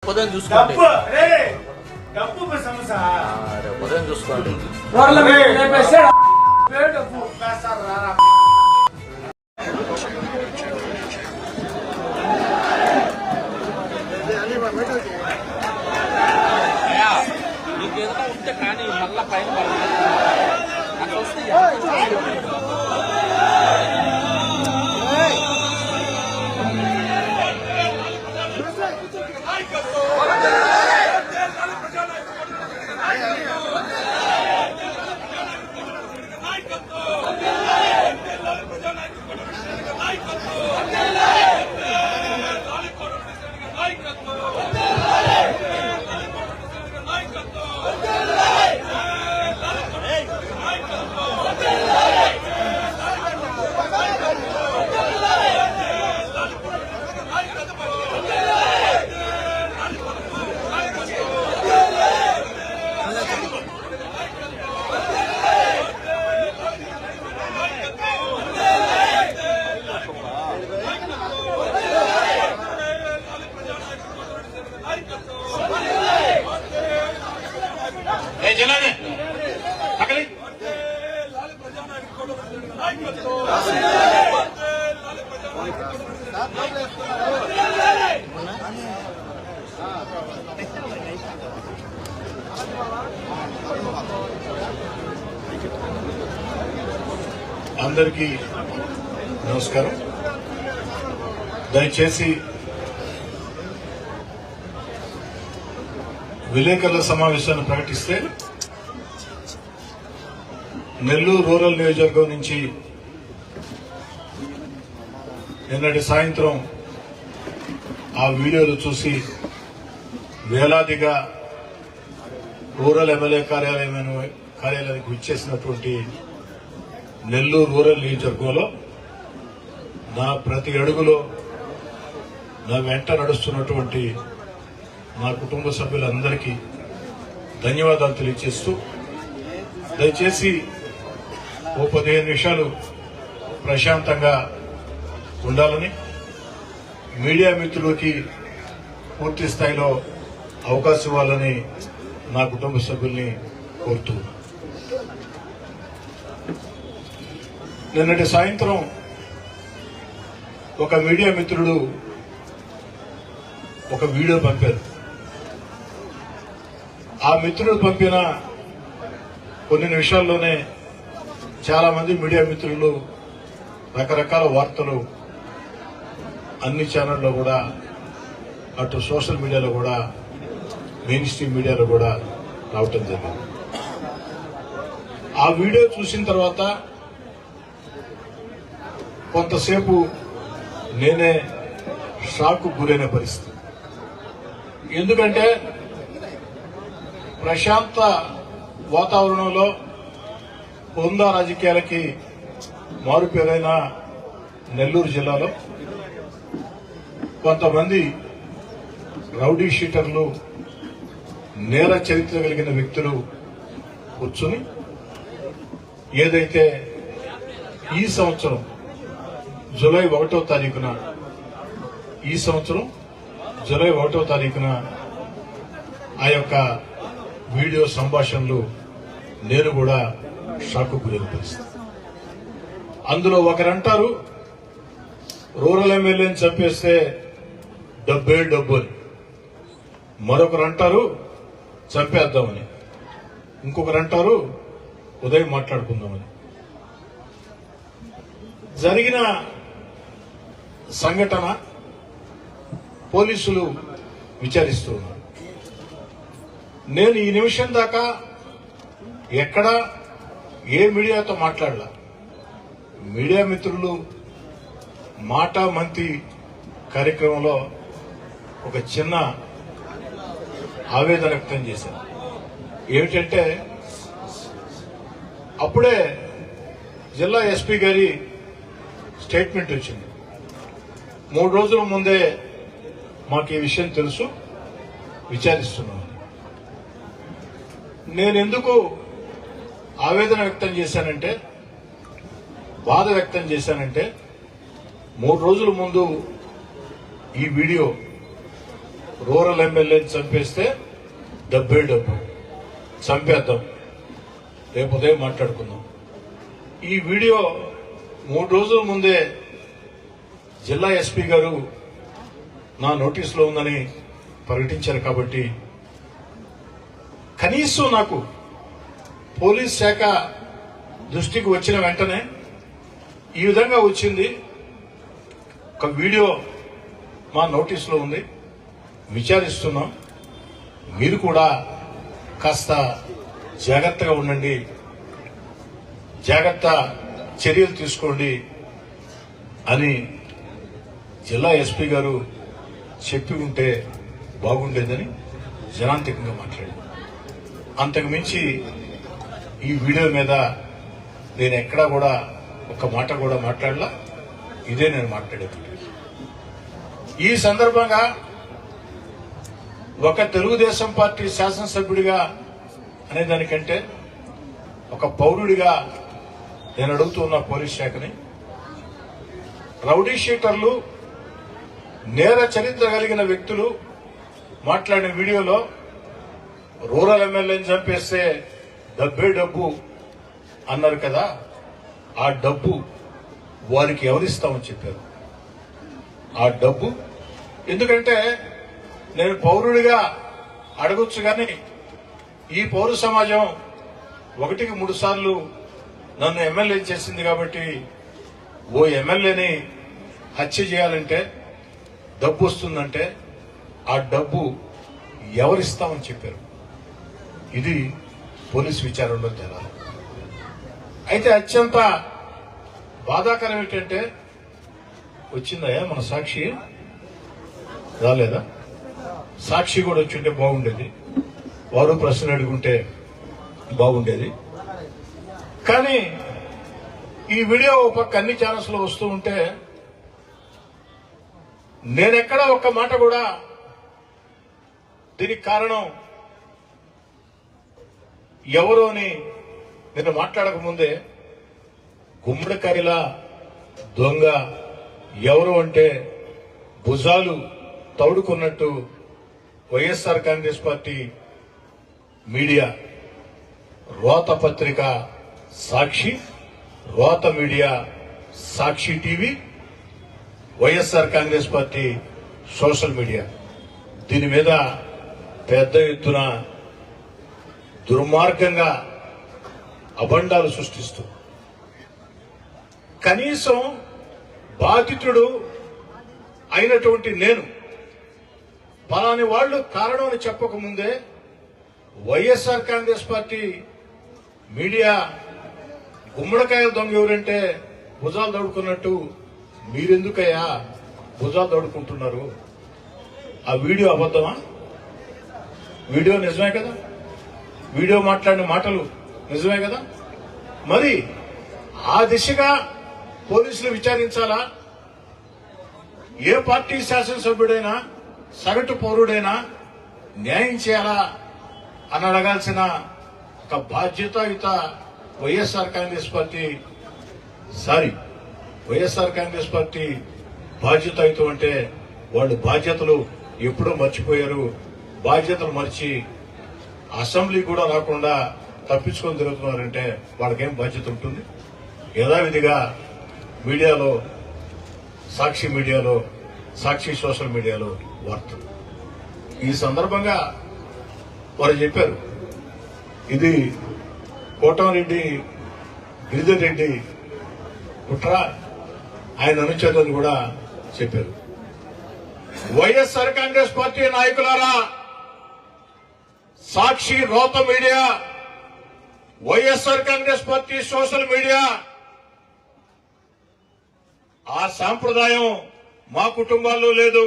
ఉదయం చూసుకోండి ఉదయం చూసుకోండి నీకేదైనా ఉంటే కానీ మళ్ళా పైన అట్లా వస్తే అందరికీ నమస్కారం. దయచేసి విలేకరుల సమావేశాన్ని ప్రకటిస్తే నెల్లూరు రూరల్ నియోజకవర్గం నుంచి నిన్నటి సాయంత్రం ఆ వీడియోలు చూసి వేలాదిగా రూరల్ ఎమ్మెల్యే కార్యాలయానికి విచ్చేసినటువంటి నెల్లూరు రూరల్ నియోజకవర్గంలో నా ప్రతి అడుగులో నా వెంట నడుస్తున్నటువంటి నా కుటుంబ సభ్యులందరికీ ధన్యవాదాలు తెలియజేస్తూ దయచేసి ఓ 15 నిమిషాలు ప్రశాంతంగా ఉండాలని మీడియా మిత్రులకి పూర్తి స్థాయిలో అవకాశం ఇవ్వాలని నా కుటుంబ సభ్యుల్ని కోరుతూ నిన్నటి సాయంత్రం ఒక మీడియా మిత్రుడు ఒక వీడియో పంపారు. ఆ మిత్రుడు పంపిన కొన్ని నిమిషాల్లోనే చాలా మంది మీడియా మిత్రులు రకరకాల వార్తలు అన్ని ఛానళ్లలో కూడా, అటు సోషల్ మీడియాలో కూడా, మెయిన్ స్ట్రీమ్ మీడియాలో కూడా రావటం జరిగింది. ఆ వీడియో చూసిన తర్వాత కొంతసేపు నేనే షాక్ గురైన పరిస్థితి. ఎందుకంటే ప్రశాంత వాతావరణంలో హోందా రాజకీయాలకి మారుపేరైన నెల్లూరు జిల్లాలో కొంతమంది రౌడీ షీటర్లు, నేర చరిత్ర కలిగిన వ్యక్తులు కూర్చుని ఏదైతే ఈ సంవత్సరం జూలై 1వ తారీఖున ఆ యొక్క వీడియో సంభాషణలు నేను కూడా షాక్ గురైన పరిస్థితి. అందులో ఒకరంటారు రూరల్ ఎమ్మెల్యేని చంపేస్తే డబ్బే డబ్బు అని, మరొకరు అంటారు చంపేద్దామని, ఇంకొకరంటారు ఉదయం మాట్లాడుకుందామని. జరిగిన సంఘటన పోలీసులు విచారిస్తూ ఉన్నారు. నేను ఈ నిమిషం దాకా ఎక్కడా ఏ మీడియాతో మాట్లాడలా. మీడియా మిత్రులు మాటా మంతి కార్యక్రమంలో ఒక చిన్న ఆవేదన వ్యక్తం చేశారు. ఏమిటంటే అప్పుడే జిల్లా ఎస్పీ గారి స్టేట్మెంట్ వచ్చింది. 3 రోజుల ముందే మాకు ఈ విషయం తెలుసు, విచారిస్తున్నాం. నేనెందుకు ఆవేదన వ్యక్తం చేశానంటే, బాధ వ్యక్తం చేశానంటే 3 రోజుల ముందు ఈ వీడియో రూరల్ ఎమ్మెల్యేని చంపేస్తే డబ్బే డబ్బు, చంపేద్దాం, రేపు ఉదయం మాట్లాడుకుందాం. ఈ వీడియో 3 రోజుల ముందే జిల్లా ఎస్పీ గారు నా నోటీసులో ఉందని ప్రకటించారు. కాబట్టి కనీసం నాకు పోలీస్ శాఖ దృష్టికి వచ్చిన వెంటనే ఈ విధంగా వచ్చింది, ఒక వీడియో మా నోటీసులో ఉంది, విచారిస్తున్నాం, మీరు కూడా కాస్త జాగ్రత్తగా ఉండండి, జాగ్రత్త చర్యలు తీసుకోండి అని జిల్లా ఎస్పీ గారు చెప్పి ఉంటే బాగుండేదని జనాంతికంగా మాట్లాడారు. అంతకు మించి ఈ వీడియో మీద నేను ఎక్కడా కూడా ఒక మాట కూడా మాట్లాడలా. ఇదే నేను మాట్లాడేది. ఈ సందర్భంగా ఒక తెలుగుదేశం పార్టీ శాసనసభ్యుడిగా అనేదానికంటే ఒక పౌరుడిగా నేను అడుగుతున్న పోలీస్ శాఖని, రౌడీ షీటర్లు, నేర చరిత్ర కలిగిన వ్యక్తులు మాట్లాడిన వీడియోలో రూరల్ ఎమ్మెల్యేని చంపేస్తే డబ్బే డబ్బు అన్నారు కదా, ఆ డబ్బు వారికి ఎవరిస్తామని చెప్పారు. ఆ డబ్బు ఎందుకంటే నేను పౌరుడిగా అడగొచ్చు, కానీ ఈ పౌర సమాజం 1కి 3 సార్లు నన్ను ఎమ్మెల్యే చేసింది. కాబట్టి ఓ ఎమ్మెల్యేని హత్య చేయాలంటే డబ్బు వస్తుందంటే ఆ డబ్బు ఎవరిస్తామని చెప్పారు. ఇది పోలీస్ విచారణలో తేలాలి. అయితే అత్యంత బాధాకరం ఏంటంటే, వచ్చిందయ్యా మన సాక్షి, రాలేదా? సాక్షి కూడా వచ్చింటే బాగుండేది, వారు ప్రశ్నలు అడుగుంటే బాగుండేది. కానీ ఈ వీడియో ఒక పక్క అన్ని ఛానల్స్ లో వస్తూ ఉంటే నేనెక్కడ ఒక్క మాట కూడా దీనికి కారణం ఎవరు అని నేను మాట్లాడక ముందే గుమ్మడికాయలా దొంగ ఎవరు అంటే భుజాలు తౌడుకున్నట్టు వైఎస్ఆర్ కాంగ్రెస్ పార్టీ మీడియా, రోత పత్రిక సాక్షి, రోత media Sakshi TV, YSR Congress party social media దీని మీద పెద్ద ఎత్తున దుర్మార్గంగా అబండాలు సృష్టిస్తూ, కనీసం బాధితుడు అయినటువంటి నేను పలాని వాళ్లు కారణం అని చెప్పకముందే వైఎస్ఆర్ కాంగ్రెస్ పార్టీ మీడియా గుమ్మడికాయ దొంగ ఎవరంటే భుజాలు దౌడుకున్నట్టు మీరెందుకయ్యా భుజాలు దౌడుకుంటున్నారు? ఆ వీడియో అబద్ధమా? వీడియో నిజమే కదా, వీడియో మాట్లాడిన మాటలు నిజమే కదా. మరి ఆ దిశగా పోలీసులు విచారించాలా? ఏ పార్టీ శాసనసభ్యుడైనా సగటు పౌరుడైనా న్యాయం చేయాలా అని అడగాల్సిన ఒక బాధ్యతాయుత వైఎస్ఆర్ కాంగ్రెస్ పార్టీ వైఎస్ఆర్ కాంగ్రెస్ పార్టీ బాధ్యతాయుతం అంటే వాళ్ళు బాధ్యతలు ఎప్పుడో మర్చిపోయారు. బాధ్యతలు మర్చి అసెంబ్లీ కూడా రాకుండా తప్పించుకొని తిరుగుతున్నారంటే వాళ్ళకేం బాధ్యత ఉంటుంది? యథావిధిగా మీడియాలో, సాక్షి మీడియాలో, సాక్షి సోషల్ మీడియాలో వార్తలు. ఈ సందర్భంగా వారు చెప్పారు, ఇది కోటమిరెడ్డి గిరిధర్ రెడ్డి కుట్ర, ఆయన అనుచరులను కూడా చెప్పారు. వైఎస్ఆర్ కాంగ్రెస్ పార్టీ నాయకులారా, సాక్షి రోత media, YSR Congress party social media, ఆ సాంప్రదాయం మా కుటుంబాల్లో లేదు.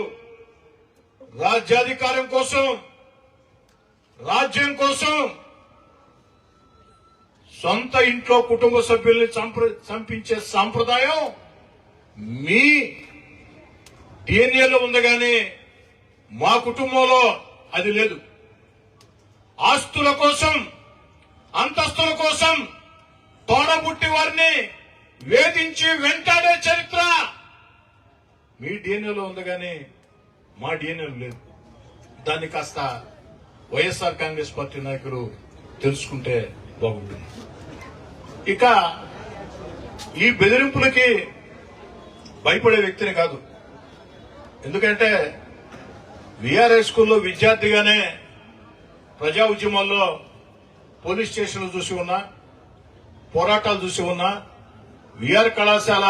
రాజ్యాధికారం కోసం, రాజ్యం కోసం సొంత ఇంట్లో కుటుంబ సభ్యుల్ని చంపించే సాంప్రదాయం మీ డిఎన్ఏలో ఉంది, కానీ మా కుటుంబంలో అది లేదు. ఆస్తుల కోసం, అంతస్తుల కోసం తోడబుట్టి వారిని వేధించి వెంటాడే చరిత్ర మీ డిఎన్ఏలో ఉంది, కానీ మా డిఎన్ఏలో లేదు. దాన్ని కాస్త వైఎస్ఆర్ కాంగ్రెస్ పార్టీ నాయకులు తెలుసుకుంటే బాగుంటుంది. ఇక ఈ బెదిరింపులకి భయపడే వ్యక్తిని కాదు. ఎందుకంటే విఆర్ఐ స్కూల్లో విద్యార్థిగానే ప్రజా ఉద్యమాల్లో పోలీస్ స్టేషన్లు చూసి ఉన్నా, పోరాటాలు చూసి ఉన్నా, విఆర్ కళాశాల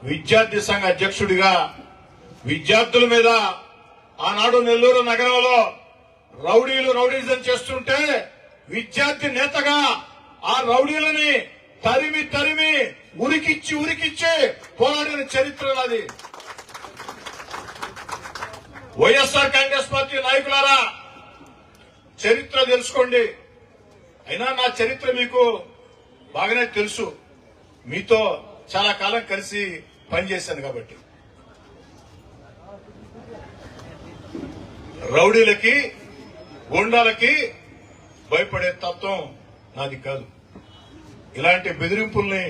విద్యార్థి సంఘ అధ్యక్షుడిగా విద్యార్థుల మీద ఆనాడు నెల్లూరు నగరంలో రౌడీజం చేస్తుంటే విద్యార్థి నేతగా ఆ రౌడీలని తరిమి ఉరికిచ్చి పోరాడిన చరిత్ర నాది. వైఎస్ఆర్ కాంగ్రెస్ పార్టీ నాయకులారా, చరిత్ర తెలుసుకోండి. అయినా నా చరిత్ర మీకు బాగానే తెలుసు. మీతో చాలా కాలం కలిసి పనిచేశాను కాబట్టి. రౌడీలకి, గుండాలకి భయపడే తత్వం నాది కాదు. ఇలాంటి బెదిరింపుల్ని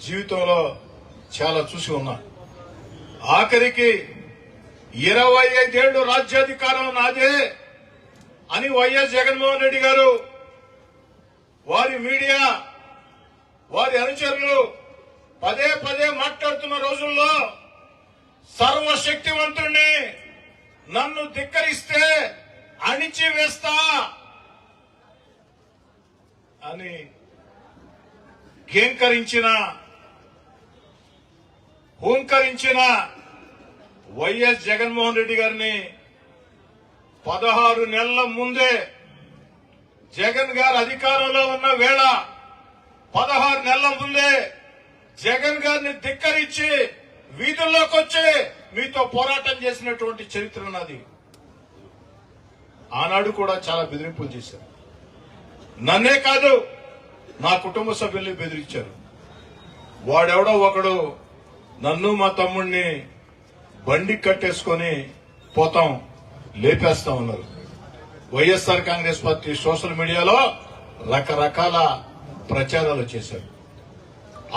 జీవితంలో చాలా చూసి ఉన్నా. ఆఖరికి 25 ఏళ్లు రాజ్యాధికారం నాదే అని వైఎస్ జగన్మోహన్ రెడ్డి గారు, వారి మీడియా, వారి అనుచరులు పదే మాట్లాడుతున్న రోజుల్లో సర్వశక్తివంతుణ్ణి, నన్ను ధిక్కరిస్తే అణిచివేస్తా అని హూంకరించిన వైఎస్ జగన్మోహన్ రెడ్డి గారిని 16 నెలల ముందే జగన్ గారు అధికారంలో ఉన్న వేళ 16 నెలల ముందే జగన్ గారిని ధిక్కరించి వీధుల్లోకి వచ్చి మీతో పోరాటం చేసినటువంటి చరిత్ర నాది. ఆనాడు కూడా చాలా బెదిరింపులు చేశారు. నన్నే కాదు, నా కుటుంబ సభ్యుల్ని బెదిరించారు. వాడెవడో ఒకడు నన్ను మా తమ్ముడిని బండి కట్టేసుకొని పోతాం, లేపేస్తా ఉన్నారు. వైఎస్ఆర్ కాంగ్రెస్ పార్టీ సోషల్ మీడియాలో రకరకాల ప్రచారాలు చేశారు.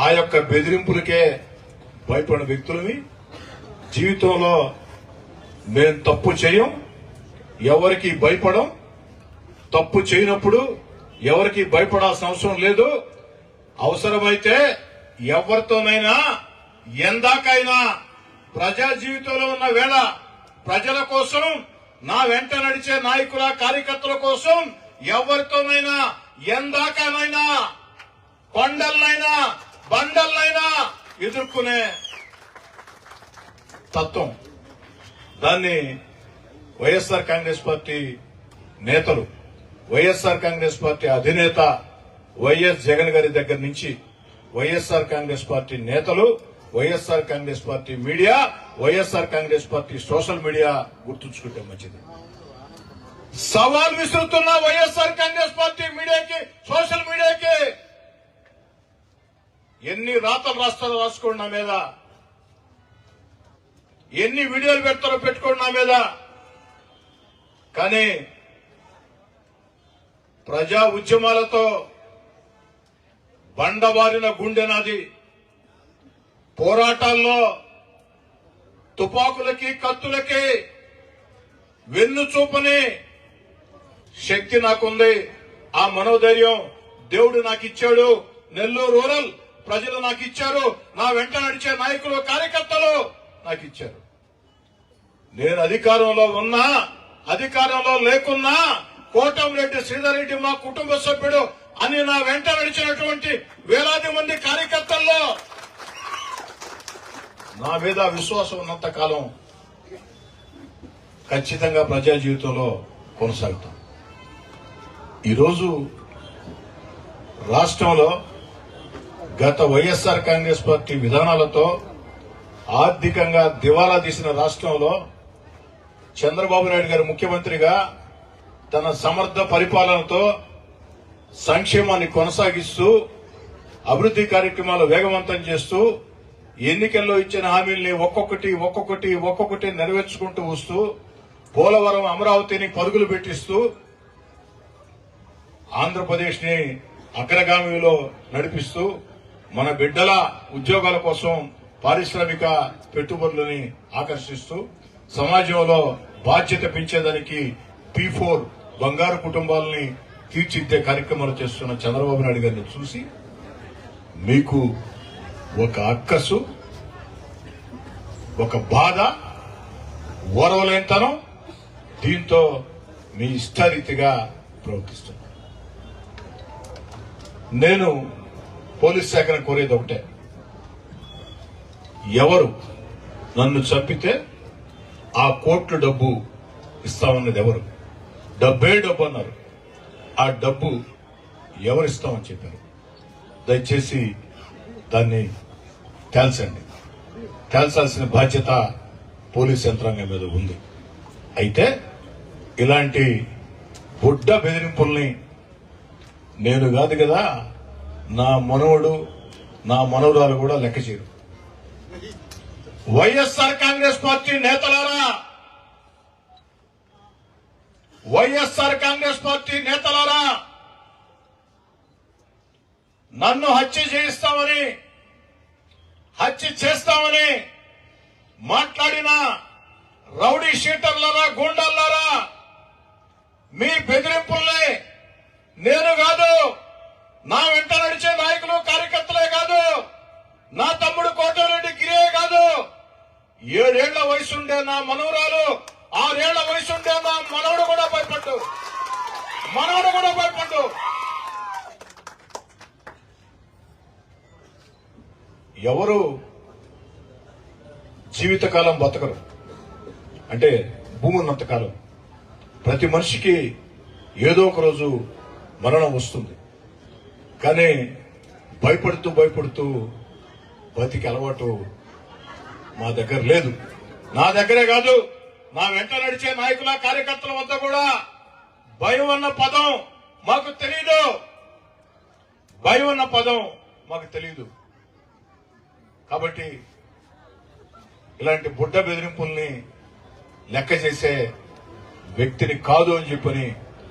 ఆ యొక్క బెదిరింపులకే భయపడిన వ్యక్తులని, జీవితంలో మేం తప్పు చేయం, ఎవరికి భయపడం, తప్పు చేయనప్పుడు ఎవరికి భయపడాల్సిన అవసరం లేదు. అవసరమైతే ఎవరితోనైనా ఎందాకైనా ప్రజా జీవితంలో ఉన్న వేళ ప్రజల కోసం, నా వెంట నడిచే నాయకుల కార్యకర్తల కోసం ఎవరితోనైనా ఎందాకనైనా కొండలనైనా బండలనైనా ఎదుర్కొనే తత్వం. దాన్ని వైఎస్ఆర్ కాంగ్రెస్ పార్టీ నేతలు, వైఎస్ఆర్ కాంగ్రెస్ పార్టీ అధినేత వైఎస్ జగన్ గారి దగ్గర నుంచి వైఎస్ఆర్ కాంగ్రెస్ పార్టీ నేతలు, YSR Congress party media, YSR Congress party social media గుర్తుంచుకుంటే మంచిది. సవాల్ విసురుతున్న వైఎస్ఆర్ కాంగ్రెస్ పార్టీ మీడియాకి, సోషల్ మీడియాకి ఎన్ని రాతలు రాస్తారో రాసుకోండి నా మీద, ఎన్ని వీడియోలు పెడతారో పెట్టుకోండి నా మీద. కానీ ప్రజా ఉద్యమాలతో బండబారిన గుండె నాది. పోరాటాల్లో తుపాకులకి, కత్తులకి వెన్ను చూపని శక్తి నాకుంది. ఆ మనోధైర్యం దేవుడు నాకు ఇచ్చాడు. నెల్లూరు రూరల్ ప్రజలు నాకు ఇచ్చారు. నా వెంట నడిచే నాయకులు, కార్యకర్తలు నాకు ఇచ్చారు. నేను అధికారంలో ఉన్నా, అధికారంలో లేకున్నా కోటంరెడ్డి శ్రీధర్ రెడ్డి మా కుటుంబ సభ్యుడు అని నా వెంట నడిచినటువంటి వేలాది మంది కార్యకర్తల్లో నా మీద విశ్వాసం ఉన్నంత కాలం ఖచ్చితంగా ప్రజా జీవితంలో కొనసాగుతాం. ఈరోజు రాష్ట్రంలో గత వైఎస్ఆర్ కాంగ్రెస్ పార్టీ విధానాలతో ఆర్థికంగా దివాలా తీసిన రాష్ట్రంలో చంద్రబాబు నాయుడు గారు ముఖ్యమంత్రిగా తన సమర్థ పరిపాలనతో సంక్షేమాన్ని కొనసాగిస్తూ, అభివృద్ధి కార్యక్రమాలు వేగవంతం చేస్తూ, ఎన్నికల్లో ఇచ్చిన హామీల్ని ఒక్కొక్కటి నెరవేర్చుకుంటూ వస్తూ, పోలవరం, అమరావతిని పరుగులు పెట్టిస్తూ ఆంధ్రప్రదేశ్ ని అగ్రగామిలో నడిపిస్తూ, మన బిడ్డల ఉద్యోగాల కోసం పారిశ్రామిక పెట్టుబడులని ఆకర్షిస్తూ, సమాజంలో బాధ్యత పెంచేదానికి P4 బంగారు కుటుంబాలని తీర్చిదిద్దే కార్యక్రమాలు చేస్తున్న చంద్రబాబు నాయుడు గారిని చూసి మీకు ఒక అక్కసు, ఒక బాధ, ఓర్వలేనితనం, దీంతో మీ ఇష్టారీతిగా ప్రవర్తిస్తున్నారు. నేను పోలీస్ శాఖను కోరేది ఒకటే, ఎవరు నన్ను చంపితే ఆ కోట్లు డబ్బు ఇస్తామన్నది ఎవరు? డబ్బే డబ్బు అన్నారు. ఆ డబ్బు ఎవరిస్తామని చెప్పారు? దయచేసి దాన్ని తేల్చండి. తేల్చాల్సిన బాధ్యత పోలీస్ యంత్రాంగం మీద ఉంది. అయితే ఇలాంటి బుడ్డ బెదిరింపుల్ని నేను కాదు కదా, నా మనవడు, నా మనవరాలు కూడా లెక్క చేయరు. వైఎస్ఆర్ కాంగ్రెస్ పార్టీ నేతలారా, వైఎస్ఆర్ కాంగ్రెస్ పార్టీ నేతలారా, నన్ను హత్య చేయిస్తామని, హత్య చేస్తామని మాట్లాడిన రౌడీ షీటర్లారా, గూండాలారా, మీ బెదిరింపుల్ని నేను కాదు, నా వెంట నడిచే నాయకులు కార్యకర్తలే కాదు, నా తమ్ముడు కోటమిరెడ్డి గిరియే కాదు, 7 ఏళ్ల వయసుండే నా మనవరాలు, 6 ఏళ్ల వయసుండే నా మనవడు కూడా భయపడ్డు. ఎవరు జీవితకాలం బతకరు అంటే భూమి ఉన్నంతకాలం ప్రతి మనిషికి ఏదో ఒక రోజు మరణం వస్తుంది. కానీ భయపడుతూ బతికి అలవాటు మా దగ్గర లేదు. నా దగ్గరే కాదు, నా వెంట నడిచే నాయకుల కార్యకర్తల వద్ద కూడా భయం అన్న పదం మాకు తెలియదు. భయం అన్న పదం మాకు తెలియదు. కాబట్టి ఇలాంటి బుడ్డ బెదిరింపుల్ని లెక్క చేసే వ్యక్తిని కాదు అని చెప్పని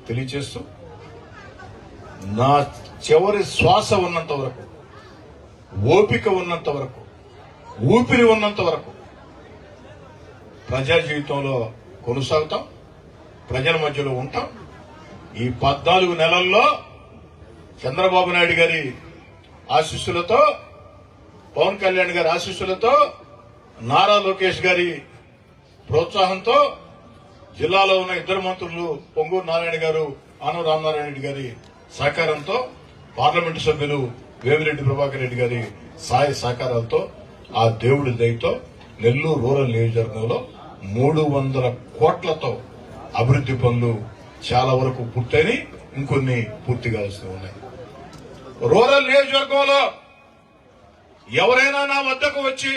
తెలియచేస్తూ, నా చివరి శ్వాస ఉన్నంత వరకు, ఓపిక ఉన్నంత వరకు, ఊపిరి ఉన్నంత వరకు ప్రజా జీవితంలో కొనసాగుతాం, ప్రజల మధ్యలో ఉంటాం. ఈ 14 నెలల్లో చంద్రబాబు నాయుడు గారి ఆశీస్సులతో, పవన్ కళ్యాణ్ గారి ఆశీస్సులతో, నారా లోకేష్ గారి ప్రోత్సాహంతో, జిల్లాలో ఉన్న 2 మంత్రులు పొంగూరు నారాయణ గారు, ఆనం రామనారాయణ రెడ్డి గారి సహకారంతో, పార్లమెంటు సభ్యులు వేమిరెడ్డి ప్రభాకర్ రెడ్డి గారి సహాయ సహకారాలతో, ఆ దేవుడి దయతో నెల్లూరు రూరల్ నియోజకవర్గంలో 300 కోట్లతో అభివృద్ది పనులు చాలా వరకు పూర్తయి ఇంకొన్ని పూర్తి కావాల్సి ఉన్నాయి. రూరల్ నియోజకవర్గంలో ఎవరైనా నా వద్దకు వచ్చి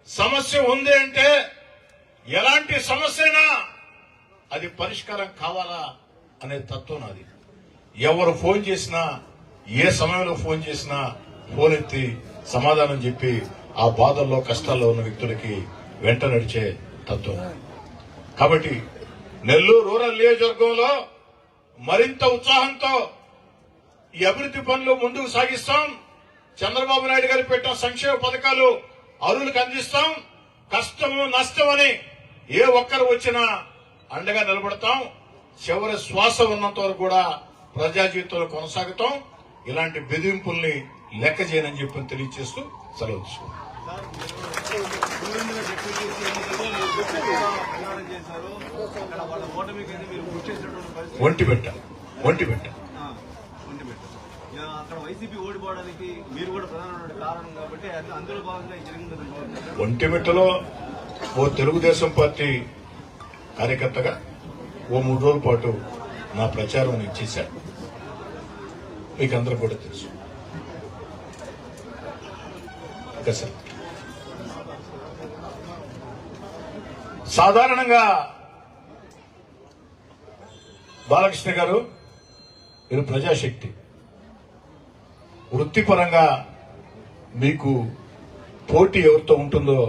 సమస్య ఉంది అంటే, ఎలాంటి సమస్య అయినా అది పరిష్కారం కావాలా అనే తత్వం నాది. ఎవరు ఫోన్ చేసినా, ఏ సమయంలో ఫోన్ చేసినా ఫోన్ ఎత్తి సమాధానం చెప్పి ఆ బాధల్లో కష్టాల్లో ఉన్న వ్యక్తులకి వెంట నడిచే తత్వం. కాబట్టి నెల్లూరు రూరల్ నియోజకవర్గంలో మరింత ఉత్సాహంతో ఈ అభివృద్ది పనులు ముందుకు సాగిస్తాం. చంద్రబాబు నాయుడు గారు పెట్టిన సంక్షేమ పథకాలు అరువులకు అందిస్తాం. కష్టము నష్టమని ఏ ఒక్కరు వచ్చినా అండగా నిలబడతాం. చివరి శ్వాస ఉన్నంత వరకు కూడా ప్రజా జీవితంలో కొనసాగుతాం. ఇలాంటి బెదిరింపుల్ని లెక్క చేయనని చెప్పి తెలియజేస్తూ సెలవు తీసుకుంటాం. ఒంటిపెట్ట అక్కడ వైసీపీ ఓడిపోవడానికి మీరు కూడా ప్రధానమైన కారణం కాబట్టి అందులో భాగంగా జరిగింది. ఒంటిమిట్టలో ఓ తెలుగుదేశం పార్టీ కార్యకర్తగా ఓ 3 రోజుల పాటు నా ప్రచారం నేను చేశాను. మీకు అందరూ కూడా తెలుసు. సార్, సాధారణంగా బాలకృష్ణ గారు, మీరు ప్రజాశక్తి, వృత్తిపరంగా మీకు పోటీ ఎవరితో ఉంటుందో,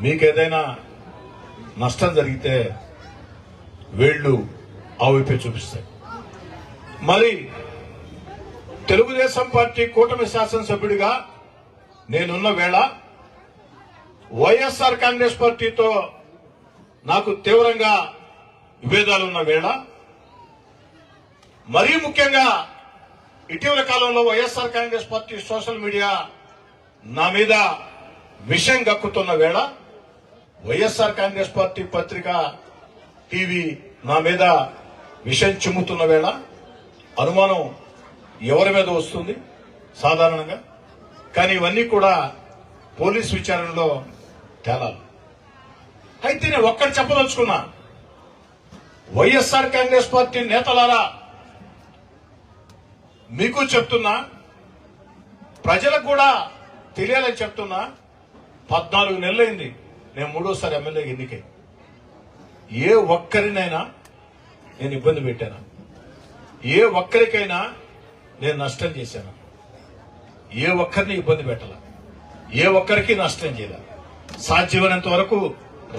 మీకేదైనా నష్టం జరిగితే వేళ్లు ఆ వైపే చూపిస్తాయి. మరి తెలుగుదేశం పార్టీ కూటమి శాసనసభ్యుడిగా నేనున్న వేళ వైఎస్ఆర్ కాంగ్రెస్ పార్టీతో నాకు తీవ్రంగా విభేదాలు ఉన్న వేళ, మరీ ముఖ్యంగా ఇటీవల కాలంలో YSR Congress party social media నా మీద విషం గక్కుతున్న వేళ, వైఎస్ఆర్ కాంగ్రెస్ పార్టీ పత్రిక టీవీ నా మీద విషం చిమ్ముతున్న వేళ అనుమానం ఎవరి మీద వస్తుంది సాధారణంగా. కానీ ఇవన్నీ కూడా పోలీస్ విచారణలో తేలాలి. అయితే నేను ఒక్కటి చెప్పదలుచుకున్నా, వైఎస్ఆర్ కాంగ్రెస్ పార్టీ నేతలారా మీకు చెప్తున్నా, ప్రజలకు కూడా తెలియాలని చెప్తున్నా, 14 నెలలైంది నేను 3వ ఎమ్మెల్యే ఎన్నికై. ఏ ఒక్కరినైనా నేను ఇబ్బంది పెట్టాను? ఏ ఒక్కరికైనా నేను నష్టం చేశాను? ఏ ఒక్కరిని ఇబ్బంది పెట్టాల, ఏ ఒక్కరికి నష్టం చేయాల. సాధ్యమైనంత వరకు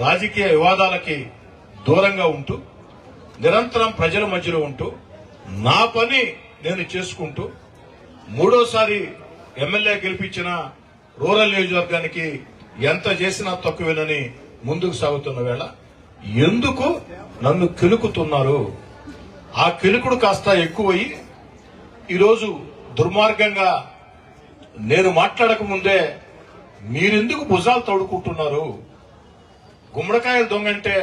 రాజకీయ వివాదాలకి దూరంగా ఉంటూ, నిరంతరం ప్రజల మధ్యలో ఉంటూ, నా పని నేను చేసుకుంటూ, 3వసారి ఎమ్మెల్యే గెలిపించిన రూరల్ నియోజకవర్గానికి ఎంత చేసినా తక్కువేనని ముందుకు సాగుతున్న వేళ ఎందుకు నన్ను కిలుకుతున్నారు? ఆ కిలుకుడు కాస్త ఎక్కువయ్యి ఈరోజు దుర్మార్గంగా నేను మాట్లాడక ముందే మీరెందుకు భుజాలు తోడుకుంటున్నారు? గుమ్మడికాయలు దొంగంటే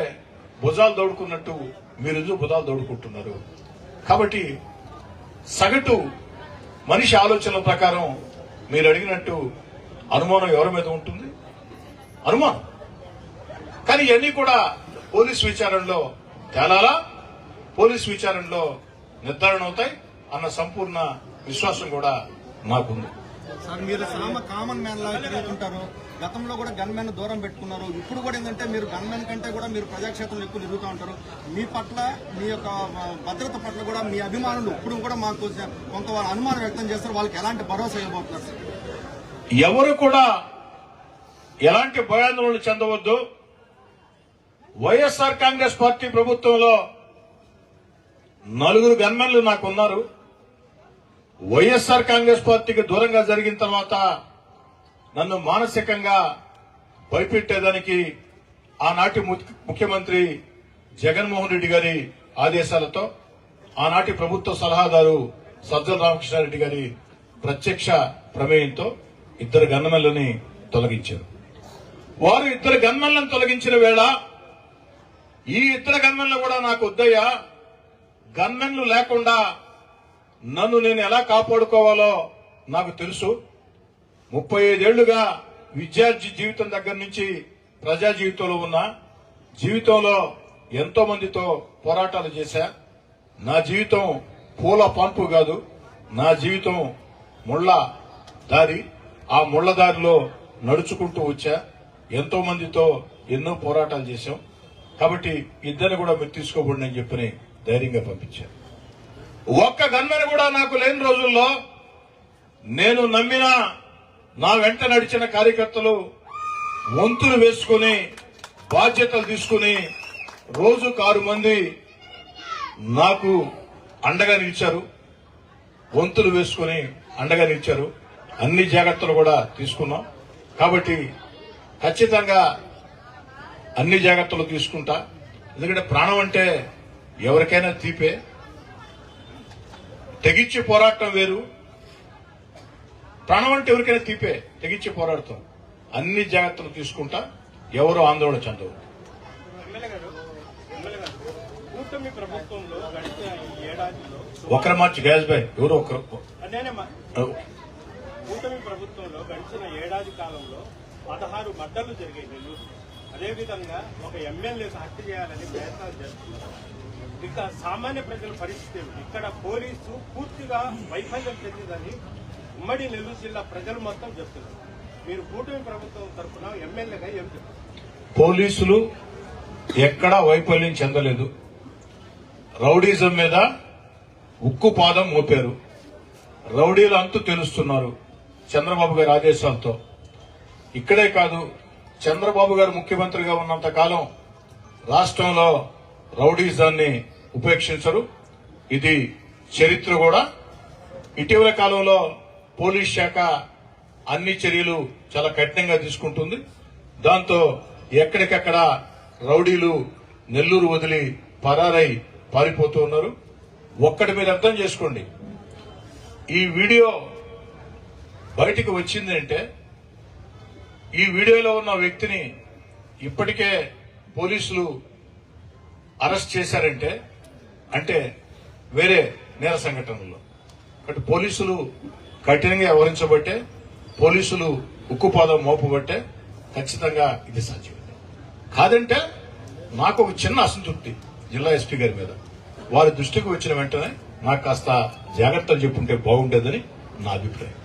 భుజాలు తోడుకున్నట్టు మీరెందుకు భుజాలు తోడుకుంటున్నారు? కాబట్టి సగటు మనిషి ఆలోచనల ప్రకారం మీరు అడిగినట్టు అనుమానం ఎవరి మీద ఉంటుంది? అనుమానం. కానీ ఇవన్నీ కూడా పోలీస్ విచారణలో తేలాలా, పోలీస్ విచారణలో నిర్ధారణ అవుతాయి అన్న సంపూర్ణ విశ్వాసం కూడా నాకుంది. సార్, మీరు కామన్ మ్యాన్ లాగా తిరుగుతుంటారు. గతంలో కూడా గన్ మ్యాన్ దూరం పెట్టుకున్నారు. ఇప్పుడు కూడా ఏంటంటే మీరు గన్ మ్యాన్ కంటే కూడా మీరు ప్రజాక్షేత్రంలో ఎక్కువ తిరుగుతూ ఉంటారు. మీ పట్ల, మీ యొక్క భద్రత పట్ల కూడా మీ అభిమానులు ఇప్పుడు కూడా మాకు కొంత అనుమానం వ్యక్తం చేస్తారు. వాళ్ళకి ఎలాంటి భరోసా ఇవ్వబోతున్నారు సార్? ఎవరు కూడా ఎలాంటి భయాందోళనలు చెందవద్దు. వైఎస్ఆర్ కాంగ్రెస్ పార్టీ ప్రభుత్వంలో 4 గన్మెన్లు నాకున్నారు. వైఎస్ఆర్ కాంగ్రెస్ పార్టీకి దూరంగా జరిగిన తర్వాత నన్ను మానసికంగా భయపెట్టేదానికి ఆనాటి ముఖ్యమంత్రి జగన్మోహన్ రెడ్డి గారి ఆదేశాలతో, ఆనాటి ప్రభుత్వ సలహాదారు సజ్జల రామకృష్ణారెడ్డి గారి ప్రత్యక్ష ప్రమేయంతో 2 గన్మెన్లని తొలగించారు. వారు 2 గన్మెన్లను తొలగించిన వేళ ఈ 2 గన్మెన్లు కూడా నాకు వద్దయ్యా, గన్మెన్లు లేకుండా నన్ను నేను ఎలా కాపాడుకోవాలో నాకు తెలుసు. 35 ఏళ్లుగా విద్యార్థి జీవితం దగ్గర నుంచి ప్రజా జీవితంలో ఉన్న జీవితంలో ఎంతో మందితో పోరాటాలు చేశా. నా జీవితం పూల పంపు కాదు, నా జీవితం ముళ్ళ దారి. ఆ ముళ్ళ దారిలో నడుచుకుంటూ వచ్చా. ఎంతో మందితో ఎన్నో పోరాటాలు చేశాం. కాబట్టి 2 కూడా మీరు తీసుకోబడి అని చెప్పని ధైర్యంగా పంపించారు. ఒక్క గన్మెన్ కూడా నాకు లేని రోజుల్లో నేను నమ్మిన నా వెంట నడిచిన కార్యకర్తలు వంతులు వేసుకుని బాధ్యతలు తీసుకుని రోజుకు 6 మంది నాకు అండగా నిలిచారు. వంతులు వేసుకుని అండగా నిలిచారు. అన్ని జాగ్రత్తలు కూడా తీసుకున్నాం. కాబట్టి ఖచ్చితంగా అన్ని జాగ్రత్తలు తీసుకుంటా. ఎందుకంటే ప్రాణం అంటే ఎవరికైనా తీపే. తెగించి పోరాటం వేరు, ప్రాణం అంటే ఎవరికైనా తీపే. తెగించి పోరాడతాం. అన్ని జాగ్రత్తలు తీసుకుంటా. ఎవరు ఆందోళన చెందవద్దు. కూటమి ప్రభుత్వంలో గడిచిన ఈ ఏడాదిలో ఒకరి మార్చి గ్యాస్ బై ఎవరు ఒకరు కూటమి ప్రభుత్వంలో గడిచిన ఏడాది కాలంలో 16 మర్డర్లు జరిగాయి నెల్లూరు. అదేవిధంగా ఒక ఎమ్మెల్యేకు హత్య చేయాలని ప్రయత్నాలు చేస్తున్నారు. ఇక సామాన్య ప్రజల పరిస్థితి ఏమిటి? ఇక్కడ పోలీసు పూర్తిగా వైఫల్యం చెందిందని ఉమ్మడి నెల్లూరు జిల్లా ప్రజలు మొత్తం చెప్తున్నారు. మీరు కూటమి ప్రభుత్వం తరఫున ఎమ్మెల్యేగా ఏం చెప్తారు? పోలీసులు ఎక్కడా వైఫల్యం చెందలేదు. రౌడీజం మీద ఉక్కు పాదం మోపారు. రౌడీల అంతు తెలుస్తున్నారు చంద్రబాబు గారి ఆదేశాలతో. ఇక్కడే కాదు, చంద్రబాబు గారు ముఖ్యమంత్రిగా ఉన్నంత కాలం రాష్ట్రంలో రౌడీజాన్ని ఉపేక్షించరు. ఇది చరిత్ర కూడా. ఇటీవల కాలంలో పోలీస్ శాఖ అన్ని చర్యలు చాలా కఠినంగా తీసుకుంటుంది. దాంతో ఎక్కడికక్కడ రౌడీలు నెల్లూరు వదిలి పరారై పారిపోతూ ఉన్నారు. ఒక్కటి మీరు అర్థం చేసుకోండి, ఈ వీడియో బయటికి వచ్చింది అంటే ఈ వీడియోలో ఉన్న వ్యక్తిని ఇప్పటికే పోలీసులు అరెస్ట్ చేశారంటే అంటే వేరే నేర సంఘటనలో కాబట్టి పోలీసులు కఠినంగా వ్యవహరించబట్టే, పోలీసులు ఉక్కుపాదం మోపబట్టే ఖచ్చితంగా ఇది సాధ్యం. కాదంటే నాకు ఒక చిన్న అసంతృప్తి జిల్లా ఎస్పీ గారి మీద. వారి దృష్టికి వచ్చిన వెంటనే నాకు కాస్త జాగ్రత్తలు చెప్పుంటే బాగుండేదని నా అభిప్రాయం.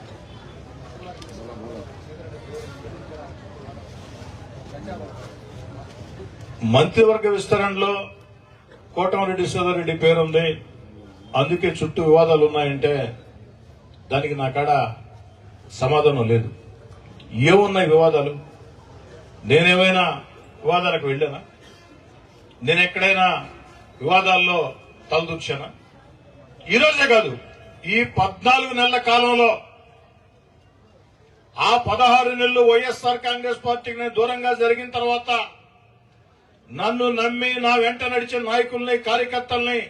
మంత్రివర్గ విస్తరణలో కోటమిరెడ్డి సోదరెడ్డి పేరుంది, అందుకే చుట్టూ వివాదాలు ఉన్నాయంటే దానికి నా కాడ సమాధానం లేదు. ఏమున్నాయి వివాదాలు? నేనేమైనా వివాదాలకు వెళ్ళానా? నేను ఎక్కడైనా వివాదాల్లో తలదూర్చానా? ఈ రోజే కాదు, ఈ 14 నెలల కాలంలో ఆ 16 నెలలు వైఎస్ఆర్ కాంగ్రెస్ పార్టీకి దూరంగా జరిగిన తర్వాత నన్ను నమ్మి నా వెంట నడిచిన నాయకుల్ని, కార్యకర్తల్ని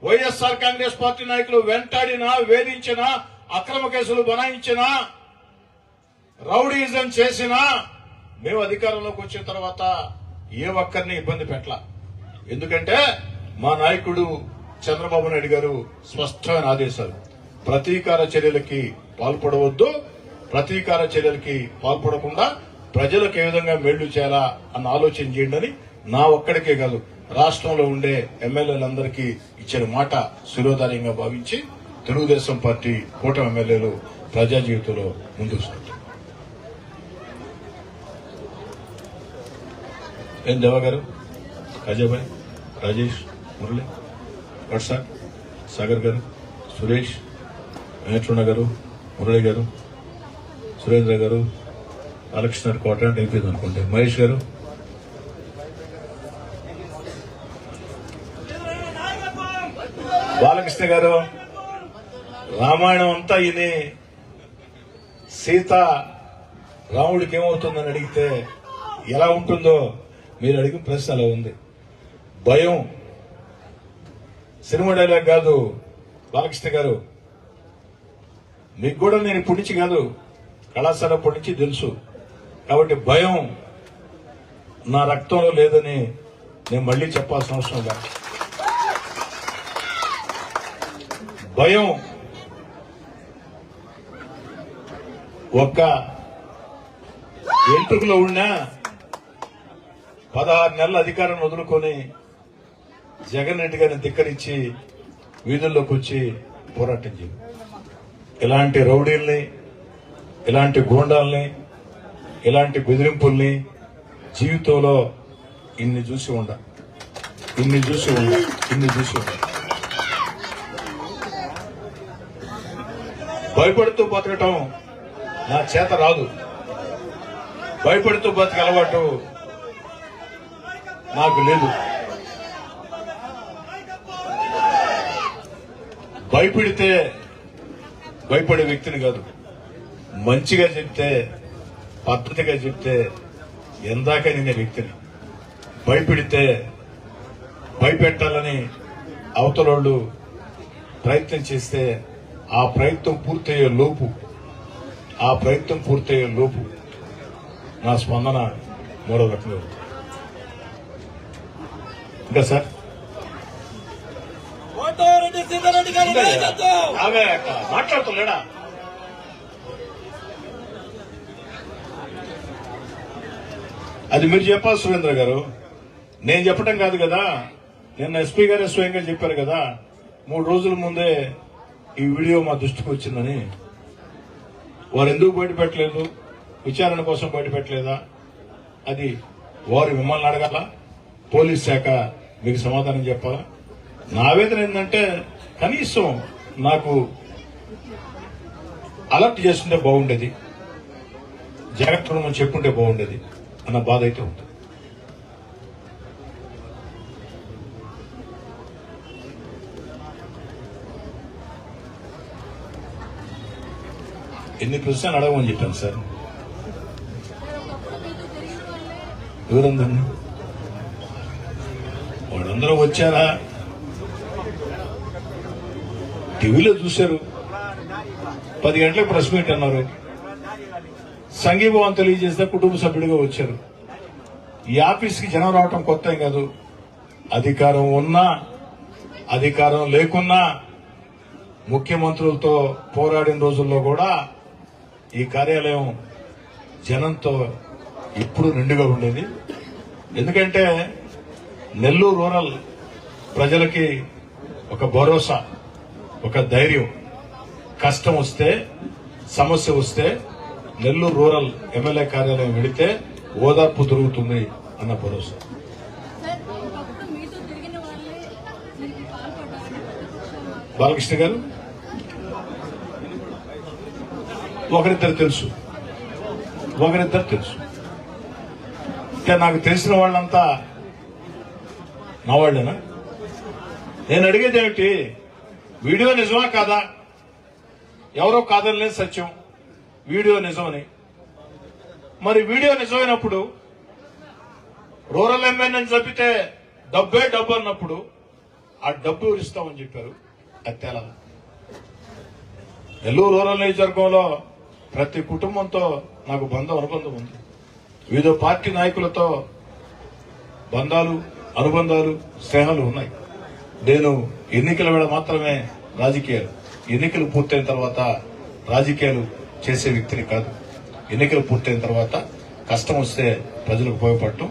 వైఎస్ఆర్ కాంగ్రెస్ పార్టీ నాయకులు వెంటాడినా, వేధించినా, అక్రమ కేసులు బనాయించినా, రౌడీజం చేసినా మేము అధికారంలోకి వచ్చిన తర్వాత ఏ ఒక్కరిని ఇబ్బంది పెట్టలా. ఎందుకంటే మా నాయకుడు చంద్రబాబు నాయుడు గారు స్పష్టమైన ఆదేశాలు, ప్రతీకార చర్యలకి పాల్పడవద్దు, ప్రతీకార చర్యలకి పాల్పడకుండా ప్రజలకు ఏ విధంగా మేళ్లు చేయాలా అన్న ఆలోచన చేయండి అని నా ఒక్కడికే కాదు రాష్ట్రంలో ఉండే ఎమ్మెల్యేలందరికీ ఇచ్చిన మాట శిరోధార్యంగా భావించి తెలుగుదేశం పార్టీ కూటమి ఎమ్మెల్యేలు ప్రజా జీవితంలో ముందుకు సాగుతారు. ఏం దేవా గారు, అజయ్, రాజేష్, మురళి, వర్ష, సాగర్ గారు, సురేష్, వెంకటరమణ గారు, మురళి గారు, సురేంద్ర గారు, బాలకృష్ణ గారు కోట అయిపోయింది అనుకుంటే, మహేష్ గారు, బాలకృష్ణ గారు, రామాయణం అంతా ఈయన సీత రాముడికి ఏమవుతుందని అడిగితే ఎలా ఉంటుందో మీరు అడిగిన ప్రశ్న అలా ఉంది. భయం సినిమా డైలాగ్ కాదు బాలకృష్ణ గారు, మీకు కూడా నేను ఇప్పటి నుంచి కాదు కళాశాల అప్పటి నుంచి తెలుసు. కాబట్టి భయం నా రక్తంలో లేదని నేను మళ్లీ చెప్పాల్సిన అవసరం లేదు. భయం ఒక్క ఎంట్రుకలో ఉన్నా 16 నెలల అధికారం వదులుకొని జగన్ రెడ్డి గారిని ధిక్కరించి వీధుల్లోకి వచ్చి పోరాటం చేయాలి. ఇలాంటి రౌడీల్ని, ఇలాంటి గూండాల్ని, ఇలాంటి బెదిరింపుల్ని జీవితంలో ఇన్ని చూసి ఉండ. భయపడుతూ బతకటం నా చేత రాదు. భయపడుతూ బతికే అలవాటు నాకు లేదు. భయపడితే భయపడే వ్యక్తిని కాదు, మంచిగా చెప్తే, పద్ధతిగా చెప్తే ఎందాక నిన్న వ్యక్తిని. భయపెడితే భయపెట్టాలని అవతలోళ్ళు ప్రయత్నం చేస్తే ఆ ప్రయత్నం పూర్తయ్యే లోపు నా స్పందన మరో రకంగా ఉంది. ఇంకా సార్ మాట్లాడుతున్నాడా? అది మీరు చెప్పాలి సురేంద్ర గారు, నేను చెప్పడం కాదు కదా. నిన్న ఎస్పీ గారు స్వయంగా చెప్పారు కదా, 3 రోజుల ముందే ఈ వీడియో మా దృష్టికి వచ్చిందని. వారు ఎందుకు బయటపెట్టలేదు? విచారణ కోసం బయటపెట్టలేదా? అది వారు మిమ్మల్ని అడగాల, పోలీస్ శాఖ మీకు సమాధానం చెప్పాలా? నా ఆవేదన ఏంటంటే కనీసం నాకు అలర్ట్ చేస్తుంటే బాగుండేది, జాగ్రత్తలు మనం చెప్పుంటే బాగుండేది అన్న బాధ అయితే ఉంది. ఎన్ని ప్రశ్నలు అడగమని చెప్పాను సార్. ఎవరందండి? వాళ్ళందరూ వచ్చారా? టీవీలో చూశారు. 10 గంటలకు ప్రెస్ మీట్ అన్నారు. సంఘీభావం తెలియజేస్తే కుటుంబ సభ్యుడిగా వచ్చారు. ఈ ఆఫీస్కి జనం రావటం కొత్త ఏం కాదు. అధికారం ఉన్నా అధికారం లేకున్నా ముఖ్యమంత్రులతో పోరాడిన రోజుల్లో కూడా ఈ కార్యాలయం జనంతో ఇప్పుడు నిండుగా ఉండేది. ఎందుకంటే నెల్లూరు రూరల్ ప్రజలకి ఒక భరోసా, ఒక ధైర్యం. కష్టం వస్తే, సమస్య వస్తే నెల్లూరు రూరల్ ఎమ్మెల్యే కార్యాలయం వెళితే ఓదార్పు దొరుకుతుంది అన్న భరోసా. బాలకృష్ణ గారు ఒకరిద్దరు తెలుసు. నాకు తెలిసిన వాళ్ళంతా నా వాళ్ళేనా? నేను అడిగేది ఏమిటి, వీడియో నిజమా కాదా? ఎవరో కాదనలేదు సత్యం, వీడియో నిజమని. మరి వీడియో నిజమైనప్పుడు రూరల్ ఎమ్మెల్యేని చంపితే డబ్బే డబ్బు అన్నప్పుడు ఆ డబ్బు ఇస్తామని చెప్పారు. అది తెల. నెల్లూరు రూరల్ నియోజకవర్గంలో ప్రతి కుటుంబంతో నాకు అనుబంధం ఉంది. వివిధ పార్టీ నాయకులతో బంధాలు, అనుబంధాలు, స్నేహాలు ఉన్నాయి. నేను ఎన్నికల వేళ మాత్రమే రాజకీయాలు, ఎన్నికలు పూర్తయిన తర్వాత రాజకీయాలు చేసే వ్యక్తిని కాదు. ఎన్నికలు పూర్తయిన తర్వాత కష్టం వస్తే ప్రజలకు ఉపయోగపడటం,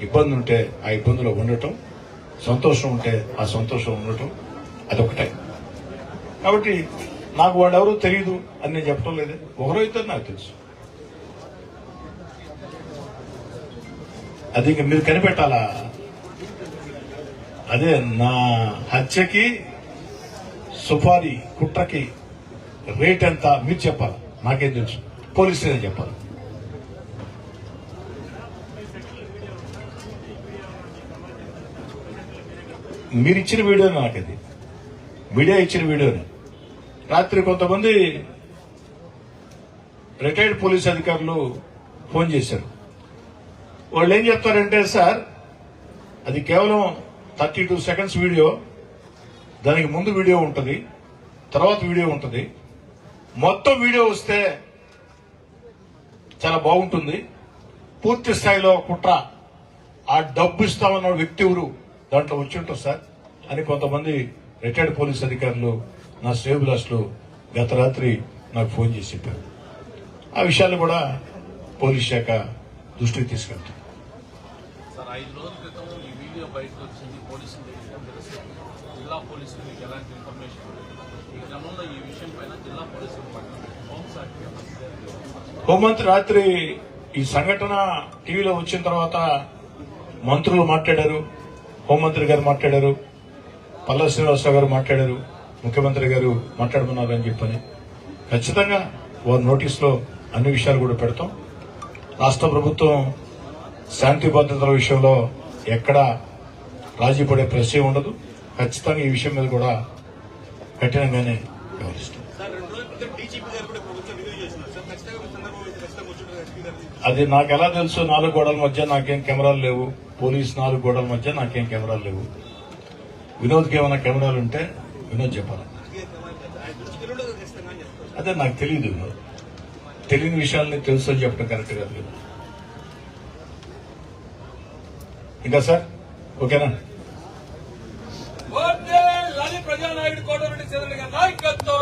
ఇబ్బంది ఉంటే ఆ ఇబ్బందులో ఉండటం, సంతోషం ఉంటే ఆ సంతోషం ఉండటం, అదొకటే. కాబట్టి నాకు వాడెవరూ తెలియదు అని నేను చెప్పడం లేదు. ఒకరో ఇద్దరు నాకు తెలుసు. అది ఇంక మీరు కనిపెట్టాలా? అదే నా హత్యకి, సుపారీ కుట్రకి రేట్ ఎంత మీరు చెప్పాలి, నాకేం తెలుసు. పోలీసులే చెప్పాలి. మీరు ఇచ్చిన వీడియోనే, నాకది మీడియా ఇచ్చిన వీడియోనే. రాత్రి కొంతమంది రిటైర్డ్ పోలీస్ అధికారులు ఫోన్ చేశారు. వాళ్ళు ఏం చెప్తారంటే, సార్ అది కేవలం 32 సెకండ్స్ వీడియో, దానికి ముందు వీడియో ఉంటుంది, తర్వాత వీడియో ఉంటుంది. మొత్తం వీడియో వస్తే చాలా బాగుంటుంది. పూర్తి స్థాయిలో కుట్ర, ఆ డబ్బు ఇస్తామన్న వ్యక్తి ఎవరు దాంట్లో వచ్చి ఉంటారు సార్ అని కొంతమంది రిటైర్డ్ పోలీస్ అధికారులు నా శ్రేయోభిలాషులు గత రాత్రి నాకు ఫోన్ చేసి చెప్పారు. ఆ విషయాలు కూడా పోలీస్ శాఖ దృష్టికి తీసుకెళ్తాం. సార్ 5 రోజుల క్రితం ఈ వీడియో బయటకు వచ్చింది, పోలీసులు తెలిస్తే జిల్లా పోలీసులు మీకు ఎలాంటి ఇన్ఫర్మేషన్? ఈ క్రమంలో ఈ విషయం పైన జిల్లా పోలీసులు హోంమంత్రి రాత్రి ఈ సంఘటన టీవీలో వచ్చిన తర్వాత మంత్రులు మాట్లాడారు, హోంమంత్రి గారు మాట్లాడారు, పల్లా శ్రీనివాసరావు గారు మాట్లాడారు, ముఖ్యమంత్రి గారు మాట్లాడమన్నారని చెప్పని ఖచ్చితంగా వారి నోటీసులో అన్ని విషయాలు కూడా పెడతాం. రాష్ట్ర ప్రభుత్వం శాంతి భద్రతల విషయంలో ఎక్కడా రాజీ పడే ప్రశ్నే ఉండదు. ఖచ్చితంగా ఈ విషయం మీద కూడా కఠినంగానే వ్యవహరిస్తాం. అది నాకు ఎలా తెలుసు? 4 గోడల మధ్య నాకేం కెమెరాలు లేవు, పోలీస్ 4 గోడల మధ్య నాకేం కెమెరాలు లేవు. వినోద్కి ఏమైనా కెమెరాలు ఉంటే వినోద్ చెప్పాలి. అదే నాకు తెలియదు. వినోద్ తెలియని విషయాలని తెలుసు అని చెప్పడం కరెక్ట్ కాదు. ఇంకా సార్ ఓకేనా? ప్రజానాయకుడు కోటరెడ్డి శ్రీధర్ గారి నాయకత్వం,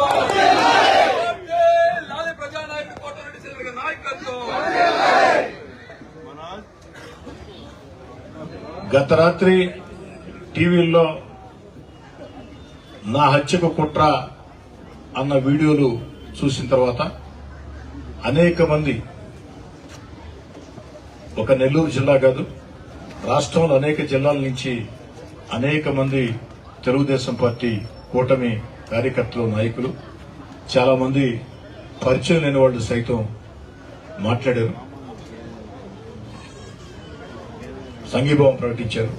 ప్రజానాయకుడు కోటరెడ్డి శ్రీధర్ గారి నాయకత్వం. గత రాత్రి టీవీల్లో నా హత్యకు కుట్ర అన్న వీడియోలు చూసిన తర్వాత అనేక మంది, ఒక నెల్లూరు జిల్లా కాదు రాష్ట్రంలో అనేక జిల్లాల నుంచి అనేక మంది తెలుగుదేశం పార్టీ కూటమి కార్యకర్తలు, నాయకులు, చాలా మంది పరిచయం లేని వాళ్ళు సైతం మాట్లాడారు, సంఘీభావం ప్రకటించారు.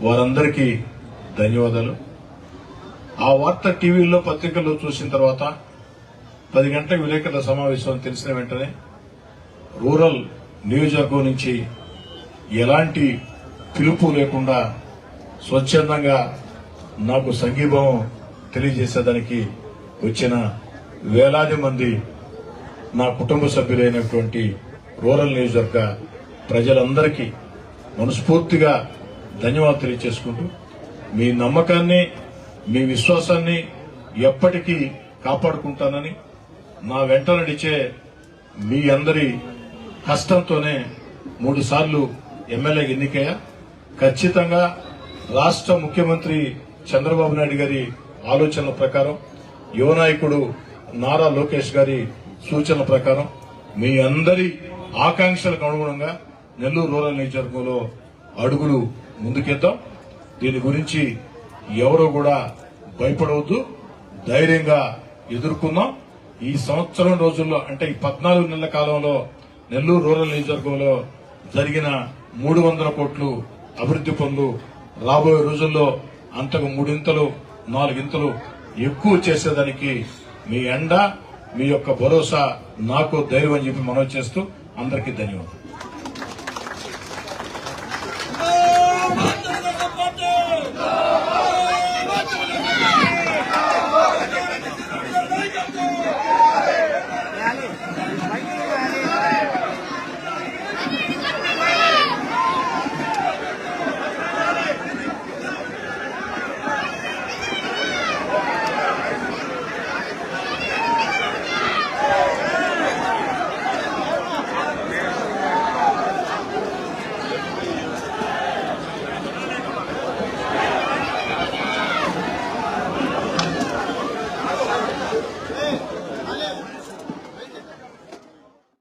వారందరికీ ధన్యవాదాలు. ఆ వార్త టీవీల్లో, పత్రికల్లో చూసిన తర్వాత 10 గంటల విలేకరుల సమావేశం తెలిసిన వెంటనే రూరల్ నియోజకవర్గం నుంచి ఎలాంటి పిలుపు లేకుండా స్వచ్ఛందంగా నాకు సంఘీభావం తెలియజేసేదానికి వచ్చిన వేలాది మంది నా కుటుంబ సభ్యులైనటువంటి రూరల్ నియోజకవర్గ ప్రజలందరికీ మనస్ఫూర్తిగా ధన్యవాదాలు తెలియజేసుకుంటూ మీ నమ్మకాన్ని మీ విశ్వాసాన్ని ఎప్పటికీ కాపాడుకుంటానని నా వెంట నడిచే మీ అందరి కష్టంతోనే 3 సార్లు ఎమ్మెల్యే ఎన్నికయ్యా. ఖచ్చితంగా రాష్ట్ర ముఖ్యమంత్రి చంద్రబాబు నాయుడు గారి ఆలోచనల ప్రకారం, యువ నాయకుడు నారా లోకేష్ గారి సూచనల ప్రకారం, మీ అందరి ఆకాంక్షలకు అనుగుణంగా నెల్లూరు రూరల్ నియోజకవర్గంలో అడుగులు ముందుకేద్దాం. దీని గురించి ఎవరూ కూడా భయపడవద్దు, ధైర్యంగా ఎదుర్కొందాం. ఈ సంవత్సరం రోజుల్లో అంటే ఈ 14 నెలల కాలంలో నెల్లూరు రూరల్ నియోజకవర్గంలో జరిగిన 300 కోట్లు అభివృద్ది పనులు రాబోయే రోజుల్లో అంతకు 3 ఇంతలు 4 ఇంతలు ఎక్కువ చేసేదానికి మీ అండ, మీ యొక్క భరోసా నాకు ధైర్యం అని చెప్పి మనవి చేస్తూ అందరికీ ధన్యవాదాలు.